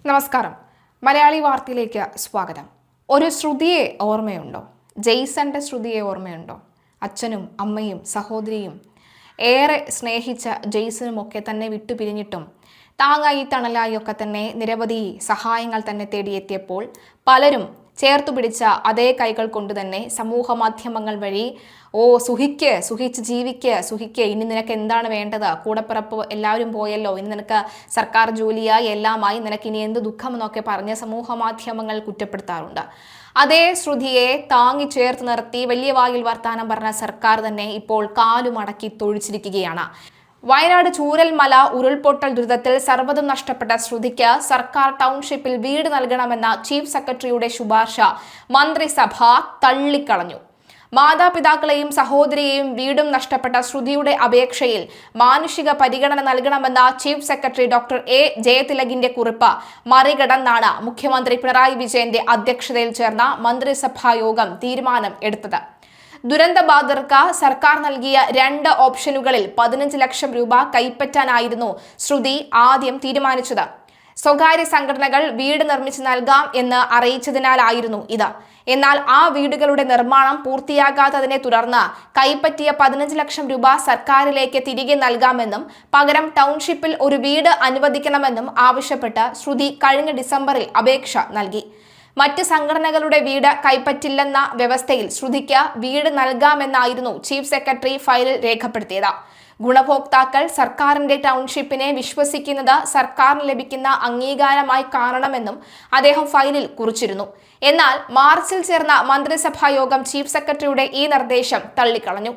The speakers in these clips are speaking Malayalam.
നമസ്കാരം. മലയാളി വാർത്തയിലേക്ക് സ്വാഗതം. ഒരു ശ്രുതിയെ ഓർമ്മയുണ്ടോ? ജെയ്സന്റെ ശ്രുതിയെ ഓർമ്മയുണ്ടോ? അച്ഛനും അമ്മയും സഹോദരിയും ഏറെ സ്നേഹിച്ച ജെയ്സനുമൊക്കെ തന്നെ വിട്ടുപിരിഞ്ഞിട്ടും താങ്ങായി തണലായി ഒക്കെ തന്നെ നിരവധി സഹായങ്ങൾ തന്നെ തേടിയെത്തിയപ്പോൾ പലരും ചേർത്തുപിടിച്ച അതേ കൈകൾ കൊണ്ട് തന്നെ സമൂഹ മാധ്യമങ്ങൾ വഴി സുഖിച്ച് ജീവിക്ക്, ഇനി നിനക്ക് എന്താണ് വേണ്ടത്, കൂടപ്പിറപ്പ് എല്ലാവരും പോയല്ലോ, ഇനി നിനക്ക് സർക്കാർ ജോലിയായി എല്ലാമായി, നിനക്ക് ഇനി എന്ത് ദുഃഖം എന്നൊക്കെ പറഞ്ഞ് സമൂഹ മാധ്യമങ്ങൾ കുറ്റപ്പെടുത്താറുണ്ട്. അതേ ശ്രുതിയെ താങ്ങി ചേർത്ത് നിർത്തി വലിയ വായിൽ വർത്താനം പറഞ്ഞ സർക്കാർ തന്നെ ഇപ്പോൾ കാലുമടക്കി തൊഴിച്ചിരിക്കുകയാണ്. വയനാട് ചൂരൽമല ഉരുൾപൊട്ടൽ ദുരിതത്തിൽ സർവ്വതും നഷ്ടപ്പെട്ട ശ്രുതിക്ക് സർക്കാർ ടൗൺഷിപ്പിൽ വീട് നൽകണമെന്ന ചീഫ് സെക്രട്ടറിയുടെ ശുപാർശ മന്ത്രിസഭ തള്ളിക്കളഞ്ഞു. മാതാപിതാക്കളെയും സഹോദരിയെയും വീടും നഷ്ടപ്പെട്ട ശ്രുതിയുടെ അപേക്ഷയിൽ മാനുഷിക പരിഗണന നൽകണമെന്ന ചീഫ് സെക്രട്ടറി ഡോക്ടർ എ ജയതിലകിന്റെ കുറിപ്പ് മറികടന്നാണ് മുഖ്യമന്ത്രി പിണറായി വിജയന്റെ അധ്യക്ഷതയിൽ ചേർന്ന മന്ത്രിസഭാ യോഗം തീരുമാനം എടുത്തത്. ദുരന്തബാധിതർക്ക് സർക്കാർ നൽകിയ 2 ഓപ്ഷനുകളിൽ 15 ലക്ഷം രൂപ കൈപ്പറ്റാനായിരുന്നു ശ്രുതി ആദ്യം തീരുമാനിച്ചത്. സ്വകാര്യ സംഘടനകൾ വീട് നിർമ്മിച്ച് നൽകാം എന്ന് അറിയിച്ചതിനാലായിരുന്നു ഇത്. എന്നാൽ ആ വീടുകളുടെ നിർമ്മാണം പൂർത്തിയാകാത്തതിനെ തുടർന്ന് കൈപ്പറ്റിയ 15 ലക്ഷം രൂപ സർക്കാരിലേക്ക് തിരികെ നൽകാമെന്നും പകരം ടൗൺഷിപ്പിൽ ഒരു വീട് അനുവദിക്കണമെന്നും ആവശ്യപ്പെട്ട് ശ്രുതി കഴിഞ്ഞ ഡിസംബറിൽ അപേക്ഷ നൽകി. മറ്റ് സംഘടനകളുടെ വീട് കൈപ്പറ്റില്ലെന്ന വ്യവസ്ഥയിൽ ശ്രുതിക്ക് വീട് നൽകാമെന്നായിരുന്നു ചീഫ് സെക്രട്ടറി ഫയലിൽ രേഖപ്പെടുത്തിയത്. ഗുണഭോക്താക്കൾ സർക്കാരിന്റെ ടൗൺഷിപ്പിനെ വിശ്വസിക്കുന്നത് സർക്കാരിന് ലഭിക്കുന്ന അംഗീകാരമായി കാണണമെന്നും അദ്ദേഹം ഫയലിൽ കുറിച്ചിരുന്നു. എന്നാൽ മാർച്ചിൽ ചേർന്ന മന്ത്രിസഭാ യോഗം ചീഫ് സെക്രട്ടറിയുടെ ഈ നിർദ്ദേശം തള്ളിക്കളഞ്ഞു.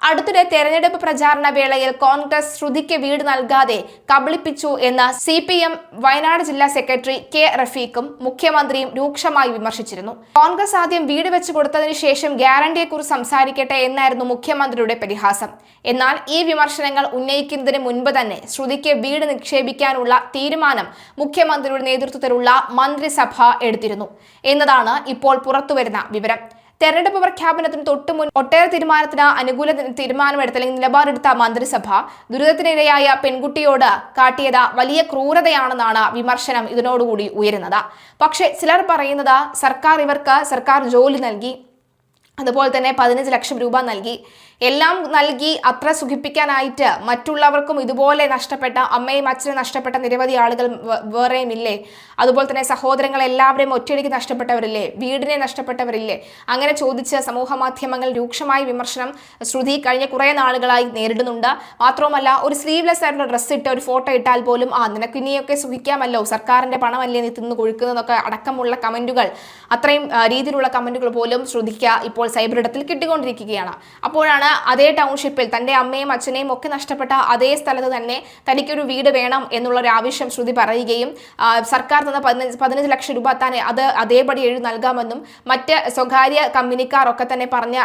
അടുത്തിടെ തെരഞ്ഞെടുപ്പ് പ്രചാരണ വേളയിൽ കോൺഗ്രസ് ശ്രുതിക്ക് വീട് നൽകാതെ കബളിപ്പിച്ചു എന്ന് CPM വയനാട് ജില്ലാ സെക്രട്ടറി K റഫീഖും മുഖ്യമന്ത്രിയും രൂക്ഷമായി വിമർശിച്ചിരുന്നു. കോൺഗ്രസ് ആദ്യം വീട് വെച്ചു കൊടുത്തതിനു ശേഷം ഗ്യാരണ്ടിയെക്കുറിച്ച് സംസാരിക്കട്ടെ എന്നായിരുന്നു മുഖ്യമന്ത്രിയുടെ പരിഹാസം. എന്നാൽ ഈ വിമർശനങ്ങൾ ഉന്നയിക്കുന്നതിന് മുൻപ് തന്നെ ശ്രുതിക്ക് വീട് നിക്ഷേപിക്കാനുള്ള തീരുമാനം മുഖ്യമന്ത്രിയുടെ നേതൃത്വത്തിലുള്ള മന്ത്രിസഭ എടുത്തിരുന്നു എന്നതാണ് ഇപ്പോൾ പുറത്തുവരുന്ന വിവരം. തെരഞ്ഞെടുപ്പ് പ്രഖ്യാപനത്തിന് തൊട്ടുമുൻ ഒട്ടേറെ തീരുമാനത്തിന് അനുകൂല തീരുമാനമെടുത്ത അല്ലെങ്കിൽ നിലപാടെടുത്ത മന്ത്രിസഭ ദുരിതത്തിനിരയായ പെൺകുട്ടിയോട് കാട്ടിയത് വലിയ ക്രൂരതയാണെന്നാണ് വിമർശനം ഇതിനോടുകൂടി ഉയരുന്നത്. പക്ഷേ ചിലർ പറയുന്നത് സർക്കാർ ജോലി നൽകി, അതുപോലെ തന്നെ 15 ലക്ഷം രൂപ നൽകി, എല്ലാം നൽകി അത്ര സുഖിപ്പിക്കാനായിട്ട് മറ്റുള്ളവർക്കും ഇതുപോലെ നഷ്ടപ്പെട്ട അമ്മയും അച്ഛനും നഷ്ടപ്പെട്ട നിരവധി ആളുകൾ വേറെയും ഇല്ലേ? അതുപോലെ തന്നെ സഹോദരങ്ങൾ എല്ലാവരെയും ഒറ്റയടിക്ക് നഷ്ടപ്പെട്ടവരില്ലേ? വീടിനെ നഷ്ടപ്പെട്ടവരില്ലേ? അങ്ങനെ ചോദിച്ച് സമൂഹ മാധ്യമങ്ങൾ രൂക്ഷമായ വിമർശനം ശ്രുതി കഴിഞ്ഞ കുറേ നാളുകളായി നേരിടുന്നുണ്ട്. മാത്രവുമല്ല, ഒരു സ്ലീവ്ലെസ് ആയിട്ടുള്ള ഡ്രസ്സ് ഇട്ട് ഒരു ഫോട്ടോ ഇട്ടാൽ പോലും നിനക്ക് ഇനിയൊക്കെ സുഖിക്കാമല്ലോ, സർക്കാരിന്റെ പണമല്ലേ നീ തിന്നു കൊഴുക്കുന്നതൊക്കെ അടക്കമുള്ള കമന്റുകൾ, അത്രയും രീതിയിലുള്ള കമന്റുകൾ പോലും ശ്രുതിക്ക് ഇപ്പോൾ സൈബറിടത്തിൽ കിട്ടിക്കൊണ്ടിരിക്കുകയാണ്. അപ്പോഴാണ് അതേ ടൗൺഷിപ്പിൽ തന്റെ അമ്മയും അച്ഛനെയും ഒക്കെ നഷ്ടപ്പെട്ട അതേ സ്ഥലത്ത് തന്നെ തനിക്കൊരു വീട് വേണം എന്നുള്ള ഒരു ആവശ്യം ശ്രുതി പറയുകയും സർക്കാർ തന്ന 15 ലക്ഷം രൂപ തന്നെ അത് അതേപടി എഴുതി നൽകാമെന്നും മറ്റ് സ്വകാര്യ കമ്പനിക്കാർ ഒക്കെ തന്നെ പറഞ്ഞ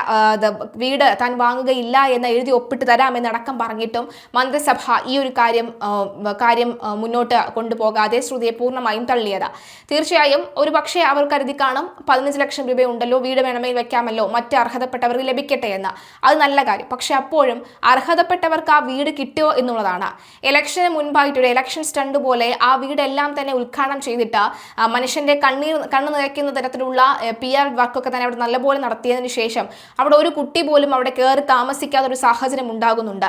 വീട് താൻ വാങ്ങുകയില്ല എന്ന് എഴുതി ഒപ്പിട്ട് തരാമെന്നടക്കം പറഞ്ഞിട്ടും മന്ത്രിസഭ ഈ ഒരു കാര്യം മുന്നോട്ട് കൊണ്ടുപോകാതെ ശ്രുതിയെ പൂർണ്ണമായും തള്ളിയത്. തീർച്ചയായും ഒരു പക്ഷേ അവർ കരുതി കാണും 15 ലക്ഷം രൂപയുണ്ടല്ലോ, വീട് വേണമെങ്കിൽ വെക്കാമല്ലോ, മറ്റ് അർഹതപ്പെട്ടവർക്ക് ലഭിക്കട്ടെ എന്ന്. അത് നല്ല കാര്യം. പക്ഷെ അപ്പോഴും അർഹതപ്പെട്ടവർക്ക് ആ വീട് കിട്ടുമോ എന്നുള്ളതാണ്. ഇലക്ഷന് മുൻപായിട്ടൊരു ഇലക്ഷൻ സ്റ്റണ്ട് പോലെ ആ വീടെല്ലാം തന്നെ ഉദ്ഘാടനം ചെയ്തിട്ട് മനുഷ്യന്റെ കണ്ണു നിറയ്ക്കുന്ന തരത്തിലുള്ള PR വർക്കൊക്കെ തന്നെ അവിടെ നല്ലപോലെ നടത്തിയതിനു ശേഷം അവിടെ ഒരു കുട്ടി പോലും അവിടെ കയറി താമസിക്കാത്ത ഒരു സാഹചര്യം ഉണ്ടാകുന്നുണ്ട്.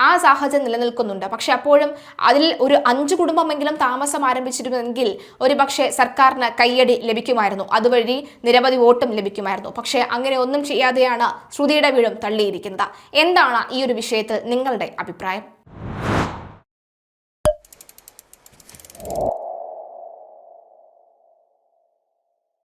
ആ സാഹചര്യം നിലനിൽക്കുന്നുണ്ട്. പക്ഷെ അപ്പോഴും അതിൽ ഒരു 5 കുടുംബമെങ്കിലും താമസം ആരംഭിച്ചിരുന്നെങ്കിൽ ഒരു പക്ഷേ സർക്കാരിന് കയ്യടി ലഭിക്കുമായിരുന്നു, അതുവഴി നിരവധി വോട്ടും ലഭിക്കുമായിരുന്നു. പക്ഷേ അങ്ങനെ ഒന്നും ചെയ്യാതെയാണ് ശ്രുതിയുടെ വീടും തള്ളിയിരിക്കുന്നത്. എന്താണ് ഈ ഒരു വിഷയത്തിൽ നിങ്ങളുടെ അഭിപ്രായം?